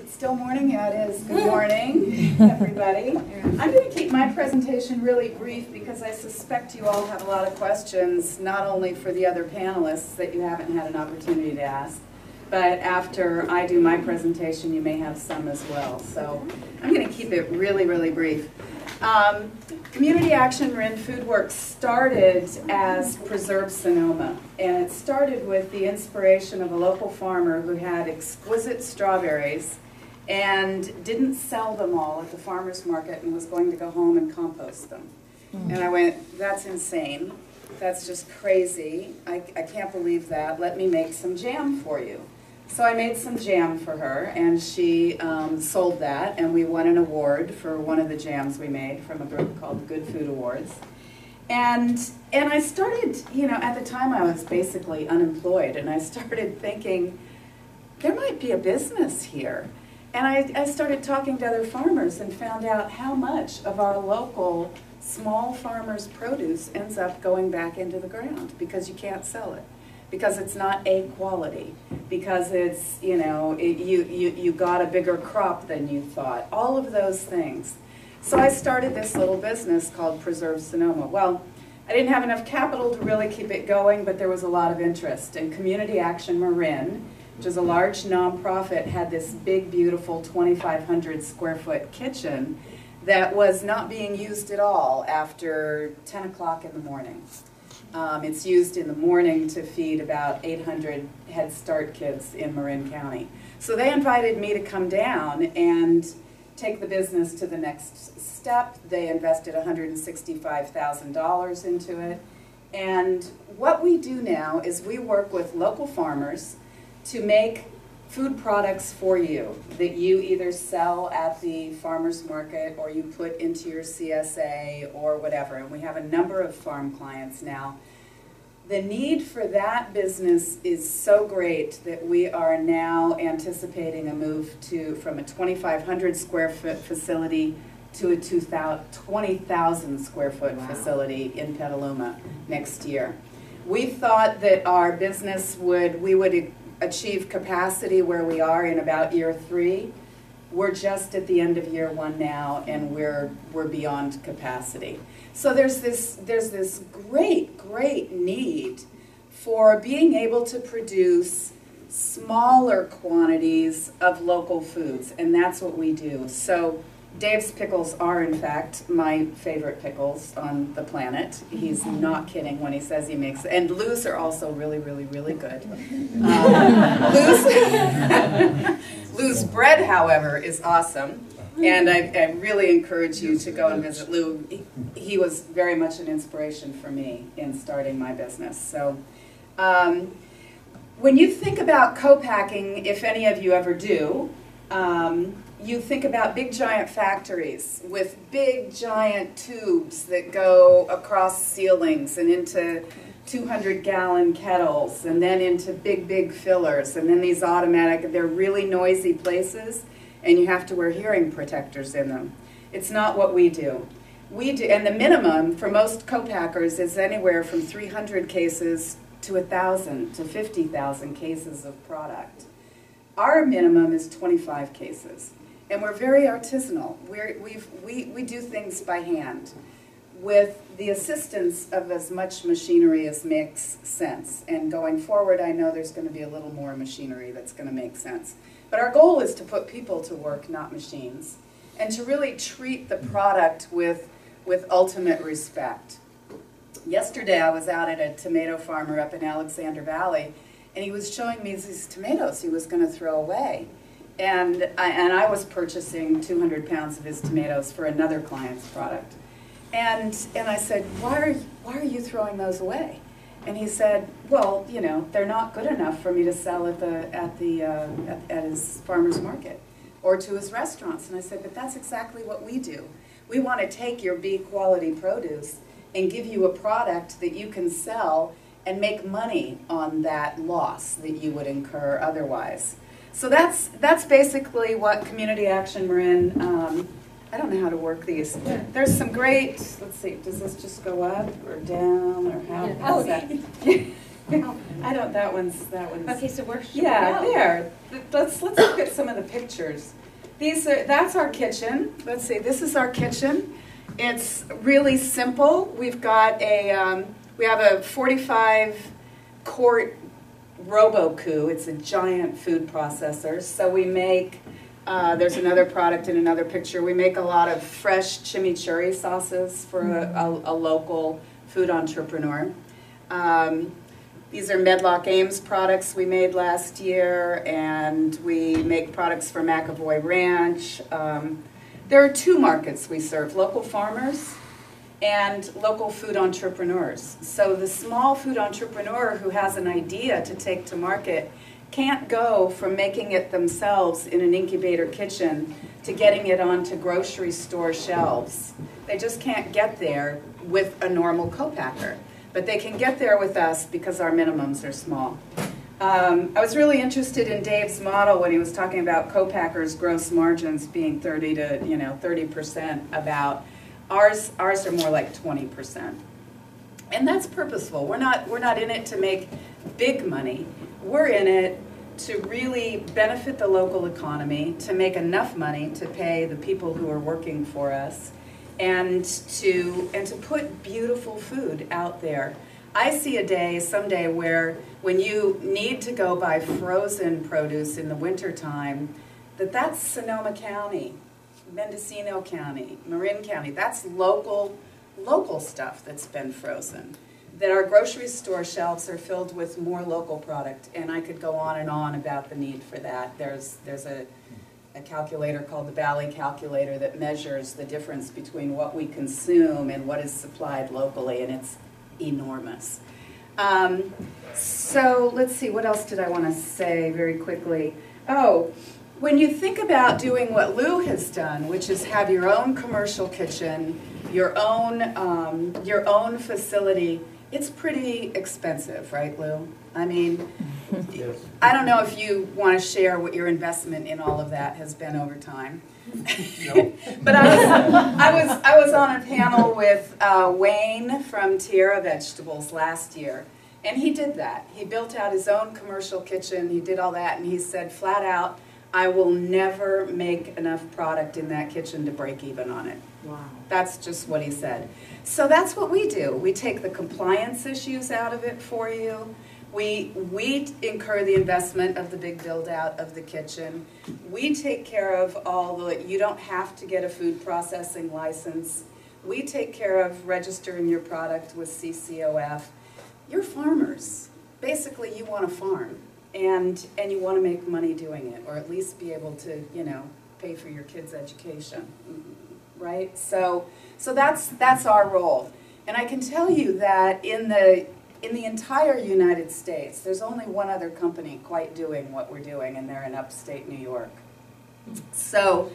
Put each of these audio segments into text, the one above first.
It's still morning? Yeah, it is. Good morning, everybody. I'm going to keep my presentation really brief because I suspect you all have a lot of questions, not only for the other panelists that you haven't had an opportunity to ask, but after I do my presentation, you may have some as well. So I'm going to keep it really, really brief. Community Action Marin Food Works started as Preserve Sonoma, and it started with the inspiration of a local farmer who had exquisite strawberries and didn't sell them all at the farmer's market and was going to go home and compost them. And I went, that's insane. That's just crazy. I can't believe that. Let me make some jam for you. So I made some jam for her, and she sold that, and we won an award for one of the jams we made from a group called the Good Food Awards. And I started, you know, at the time I was basically unemployed, and I started thinking, there might be a business here. And I started talking to other farmers and found out how much of our local small farmers' produce ends up going back into the ground because you can't sell it. Because it's not A quality, because it's, you know, you got a bigger crop than you thought, all of those things. So I started this little business called Preserve Sonoma. Well, I didn't have enough capital to really keep it going, but there was a lot of interest. And Community Action Marin, which is a large nonprofit, had this big, beautiful 2,500 square foot kitchen that was not being used at all after 10 o'clock in the morning. It's used in the morning to feed about 800 Head Start kids in Marin County. So they invited me to come down and take the business to the next step. They invested $165,000 into it. And what we do now is we work with local farmers to make food products for you that you either sell at the farmer's market or you put into your CSA or whatever. And we have a number of farm clients now. The need for that business is so great that we are now anticipating a move from a 2,500 square foot facility to a 20,000 square foot facility in Petaluma next year. We thought that our business we would achieve capacity where we are in about year 3. We're just at the end of year 1 now, and we're beyond capacity. So there's this great need for being able to produce smaller quantities of local foods, and that's what we do. So Dave's pickles are, in fact, my favorite pickles on the planet. He's not kidding when he says he makes, and Lou's are also really, really, really good. Lou's bread, however, is awesome, and I really encourage you to go and visit Lou. He was very much an inspiration for me in starting my business. So when you think about co-packing, if any of you ever do, you think about big giant factories with big giant tubes that go across ceilings and into 200-gallon kettles and then into big fillers, and then these automatic, they're really noisy places and you have to wear hearing protectors in them. It's not what we do. We do, and the minimum for most co-packers is anywhere from 300 cases to 1,000 to 50,000 cases of product. Our minimum is 25 cases. And we're very artisanal. We do things by hand with the assistance of as much machinery as makes sense. And going forward, I know there's going to be a little more machinery that's going to make sense. But our goal is to put people to work, not machines, and to really treat the product with ultimate respect. Yesterday, I was out at a tomato farmer up in Alexander Valley, and he was showing me these tomatoes he was going to throw away. And I was purchasing 200 pounds of his tomatoes for another client's product. And I said, why are you throwing those away? And he said, well, you know, they're not good enough for me to sell at his farmer's market or to his restaurants. And I said, but that's exactly what we do. We want to take your B quality produce and give you a product that you can sell and make money on that loss that you would incur otherwise. So that's basically what Community Action Marin, I don't know how to work these. There's some great, let's see, does this just go up or down or how? Oh, that? I don't, that one's. Okay, so where should Yeah, we go? there. Let's look at some of the pictures. That's our kitchen. Let's see, this is our kitchen. It's really simple. We've got we have a 45-quart Robocoup. It's a giant food processor. So we make, there's another product in another picture. We make a lot of fresh chimichurri sauces for a local food entrepreneur. These are Medlock Ames products we made last year, and we make products for McAvoy Ranch. There are two markets we serve, local farmers and local food entrepreneurs. So the small food entrepreneur who has an idea to take to market can't go from making it themselves in an incubator kitchen to getting it onto grocery store shelves. They just can't get there with a normal co-packer. But they can get there with us because our minimums are small. I was really interested in Dave's model when he was talking about co-packers' gross margins being 30% about. Ours are more like 20. And that's purposeful. We're not in it to make big money. We're in it to really benefit the local economy, to make enough money to pay the people who are working for us, and to put beautiful food out there. I see a day someday where when you need to go buy frozen produce in the wintertime, that's Sonoma County, Mendocino County, Marin County. That's local stuff that's been frozen. That our grocery store shelves are filled with more local product, and I could go on and on about the need for that. There's a calculator called the Valley Calculator that measures the difference between what we consume and what is supplied locally, and it's enormous. So let's see, what else did I want to say very quickly? Oh, when you think about doing what Lou has done, which is have your own commercial kitchen, your own facility, it's pretty expensive, right, Lou? I mean, Yes. I don't know if you want to share what your investment in all of that has been over time. No. But I was on a panel with Wayne from Tierra Vegetables last year, and he did that. He built out his own commercial kitchen. He did all that, and he said flat out, I will never make enough product in that kitchen to break even on it. Wow. That's just what he said. So that's what we do. We take the compliance issues out of it for you. We incur the investment of the big build out of the kitchen. We take care of you don't have to get a food processing license. We take care of registering your product with CCOF. You're farmers. Basically, you want to farm, and you want to make money doing it, or at least be able to, pay for your kids' education, right? So that's our role. And I can tell you that in the entire United States, there's only one other company quite doing what we're doing, and they're in upstate New York. So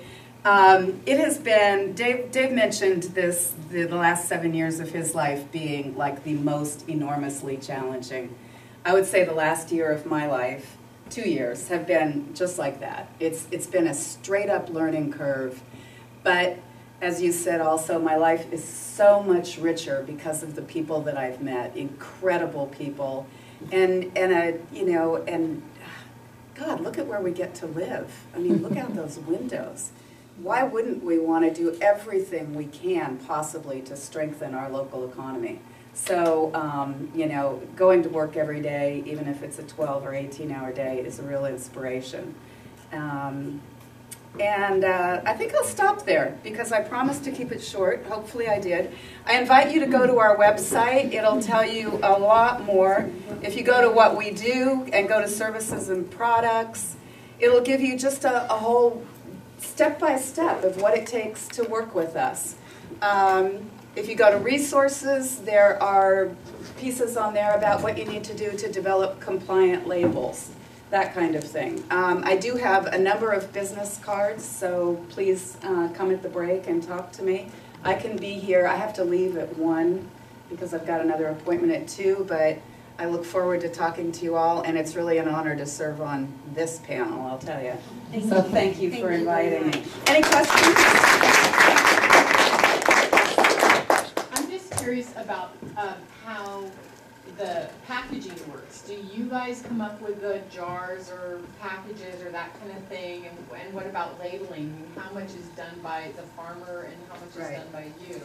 it has been, Dave mentioned this, the last 7 years of his life being like the most enormously challenging. I would say the last year of my life, 2 years, have been just like that. It's been a straight up learning curve. But as you said also, my life is so much richer because of the people that I've met, incredible people. And God, look at where we get to live. I mean, look out those windows. Why wouldn't we want to do everything we can possibly to strengthen our local economy? So, going to work every day, even if it's a 12 or 18-hour day, is a real inspiration. I think I'll stop there because I promised to keep it short. Hopefully I did. I invite you to go to our website. It'll tell you a lot more. If you go to what we do and go to services and products, it'll give you just a whole step-by-step of what it takes to work with us. If you go to resources, there are pieces on there about what you need to do to develop compliant labels, that kind of thing. I do have a number of business cards, so please come at the break and talk to me. I can be here. I have to leave at 1 because I've got another appointment at 2, but I look forward to talking to you all, and it's really an honor to serve on this panel, I'll tell you. Thank you for inviting me. Any questions? I'm just curious about how the packaging works. Do you guys come up with the jars or packages or that kind of thing? And what about labeling? How much is done by the farmer and how much is done by you?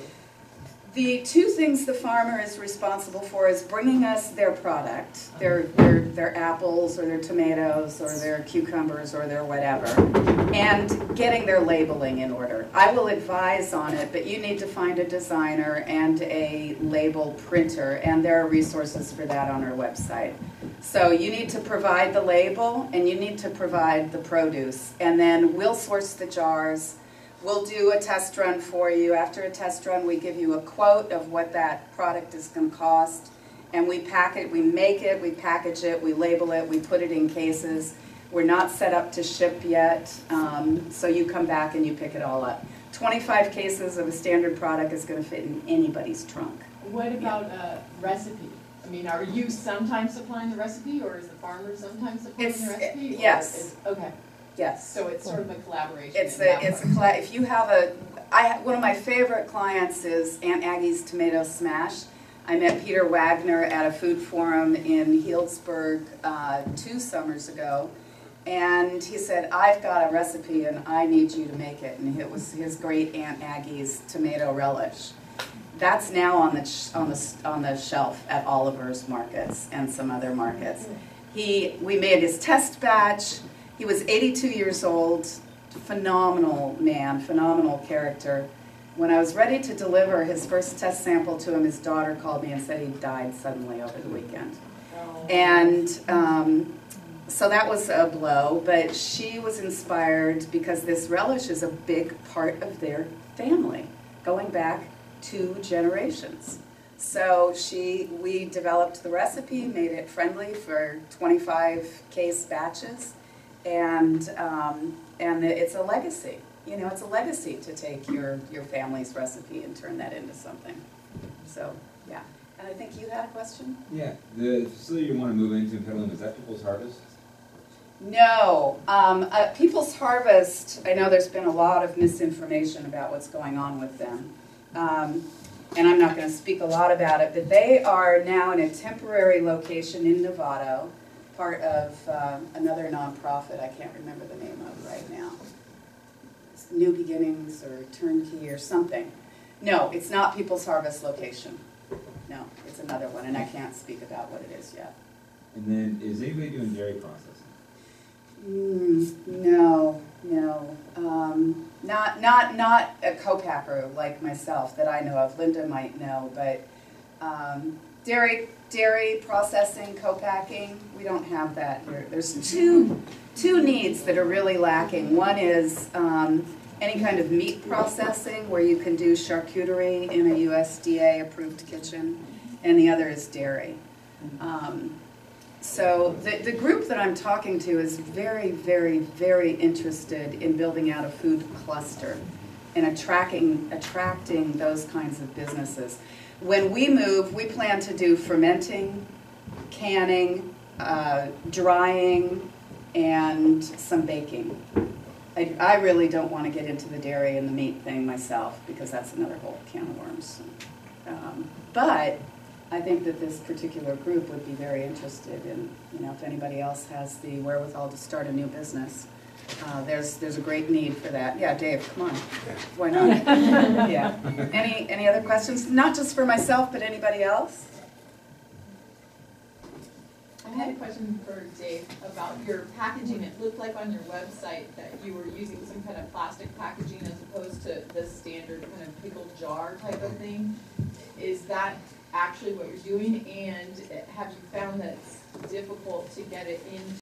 The two things the farmer is responsible for is bringing us their product, their apples or their tomatoes or their cucumbers or their whatever, and getting their labeling in order. I will advise on it, but you need to find a designer and a label printer, and there are resources for that on our website. So you need to provide the label and you need to provide the produce, and then we'll source the jars. We'll do a test run for you. After a test run, we give you a quote of what that product is going to cost, and we pack it, we make it, we package it, we label it, we put it in cases. We're not set up to ship yet, so you come back and you pick it all up. 25 cases of a standard product is going to fit in anybody's trunk. What about a recipe? I mean, are you sometimes supplying the recipe, or is the farmer sometimes supplying the recipe? Yes. Okay. Yes. So it's sort of a collaboration. If you have one of my favorite clients is Aunt Aggie's Tomato Smash. I met Peter Wagner at a food forum in Healdsburg 2 summers ago, and he said, "I've got a recipe and I need you to make it." And it was his great Aunt Aggie's tomato relish. That's now on the shelf at Oliver's markets and some other markets. We made his test batch. He was 82 years old, phenomenal man, phenomenal character. When I was ready to deliver his first test sample to him, his daughter called me and said he died suddenly over the weekend. And so that was a blow, but she was inspired because this relish is a big part of their family, going back 2 generations. So we developed the recipe, made it friendly for 25 case batches. And it's a legacy. You know, it's a legacy to take your family's recipe and turn that into something. So, yeah. And I think you had a question? Yeah. The facility you want to move into in Petaluma, is that People's Harvest? No. People's Harvest, I know there's been a lot of misinformation about what's going on with them. And I'm not going to speak a lot about it, but they are now in a temporary location in Novato, part of another nonprofit I can't remember the name of right now. It's New Beginnings or Turnkey or something. No, it's not People's Harvest location. No, it's another one, and I can't speak about what it is yet. And then, is anybody doing dairy processing? No. Not a co-packer like myself that I know of. Linda might know, but dairy processing, co-packing, we don't have that here. There's two needs that are really lacking. One is any kind of meat processing where you can do charcuterie in a USDA-approved kitchen, and the other is dairy. So the group that I'm talking to is very, very, very interested in building out a food cluster and attracting those kinds of businesses. When we move, we plan to do fermenting, canning, drying, and some baking. I really don't want to get into the dairy and the meat thing myself because that's another whole can of worms. But I think that this particular group would be very interested in, if anybody else has the wherewithal to start a new business. There's a great need for that. Yeah, Dave, come on. Why not? Yeah. Any other questions? Not just for myself, but anybody else? I had a question for Dave about your packaging. It looked like on your website that you were using some kind of plastic packaging as opposed to the standard kind of pickled jar type of thing. Is that actually what you're doing? And have you found that it's difficult to get it into